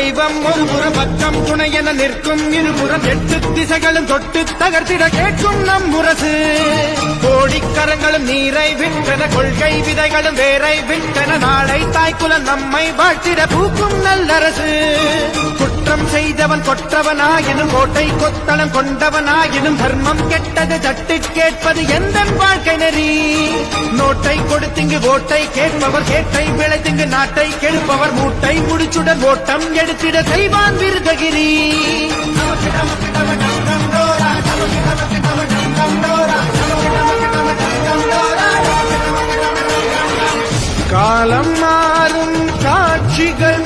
தெய்வம் ஒரு புறம் பக்கம் துணை என நிற்கும் இருபுறம் 8 திசைகளும் தொட்டு தகர்த்திட கேட்கும் நம் முரசு. கோடிக்கரங்களும் நீரை விட்டன, கொள்கை விதைகளும் வேரை விட்டன, நாளை தாய்க்குலம் நம்மை வாழ்த்திட பூக்கும் நல்லரசு. குற்றம் செய்தவன் கொற்றவனாயினும் கோட்டை கொத்தளம் கொண்டவனாயினும் தர்மம் கெட்டது தட்டு கேட்பது எந்த வாழ்க்கை நெறி. நோட்டை கொடுத்திங்கு ஓட்டை கேட்பவர், கேட்டை விளைத்திங்கு நாட்டை கெடுப்பவர், மூட்டை முடிச்சுடன் ஓட்டம் எடுத்திட செய்வான் விருதகிரி. காலம் மாறும் காட்சிகள்